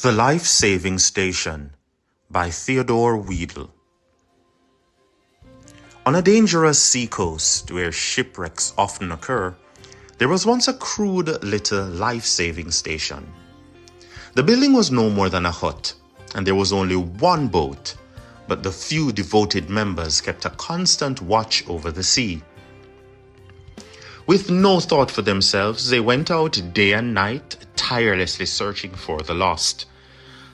The Life-Saving Station by Theodore Weedle. On a dangerous seacoast where shipwrecks often occur, there was once a crude little life-saving station. The building was no more than a hut, and there was only one boat, but the few devoted members kept a constant watch over the sea. With no thought for themselves, they went out day and night, tirelessly searching for the lost.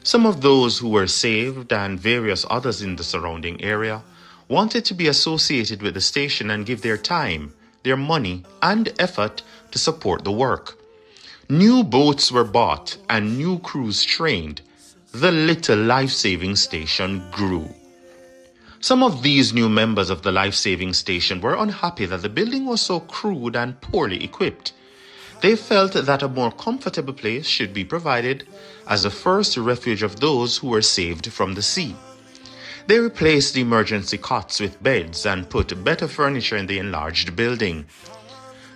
Some of those who were saved and various others in the surrounding area wanted to be associated with the station and give their time, their money, and effort to support the work. New boats were bought and new crews trained. The little life-saving station grew. Some of these new members of the life-saving station were unhappy that the building was so crude and poorly equipped. They felt that a more comfortable place should be provided as a first refuge of those who were saved from the sea. They replaced the emergency cots with beds and put better furniture in the enlarged building.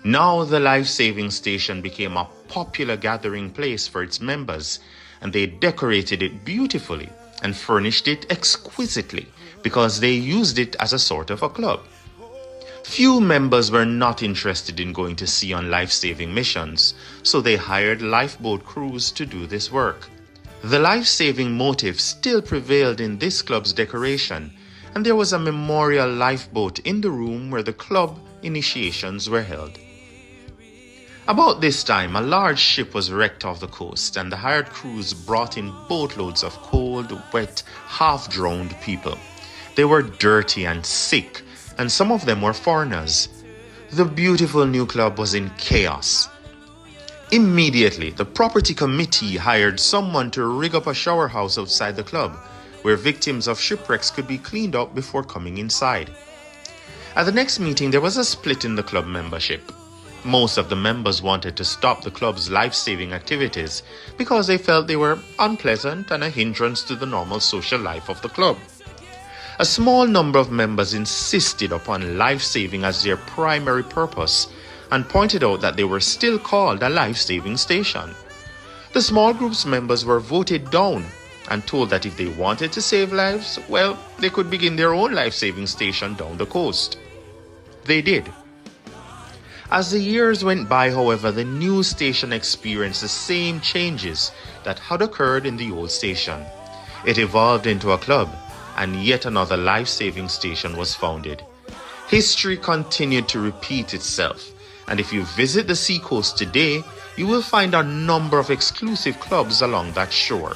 Now the life-saving station became a popular gathering place for its members, and they decorated it beautifully and furnished it exquisitely because they used it as a sort of a club. Few members were not interested in going to sea on life-saving missions, so they hired lifeboat crews to do this work. The life-saving motive still prevailed in this club's decoration, and there was a memorial lifeboat in the room where the club initiations were held. About this time, a large ship was wrecked off the coast, and the hired crews brought in boatloads of cold, wet, half-drowned people. They were dirty and sick, and some of them were foreigners. The beautiful new club was in chaos. Immediately, the property committee hired someone to rig up a shower house outside the club, where victims of shipwrecks could be cleaned up before coming inside. At the next meeting, there was a split in the club membership. Most of the members wanted to stop the club's life-saving activities because they felt they were unpleasant and a hindrance to the normal social life of the club. A small number of members insisted upon life-saving as their primary purpose and pointed out that they were still called a life-saving station. The small group's members were voted down and told that if they wanted to save lives, well, they could begin their own life-saving station down the coast. They did. As the years went by, however, the new station experienced the same changes that had occurred in the old station. It evolved into a club, and yet another life-saving station was founded. History continued to repeat itself, and if you visit the seacoast today, you will find a number of exclusive clubs along that shore.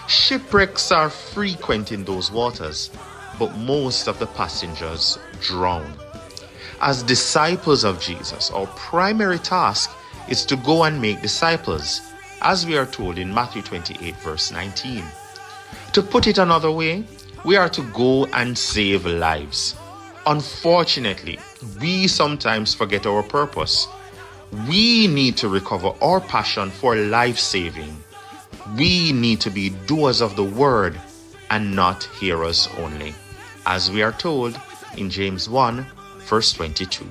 Shipwrecks are frequent in those waters, but most of the passengers drown. As disciples of Jesus, our primary task is to go and make disciples, as we are told in Matthew 28 verse 19. To put it another way, we are to go and save lives. Unfortunately, we sometimes forget our purpose. We need to recover our passion for life-saving. We need to be doers of the word and not hearers only, as we are told in James 1 verse 22.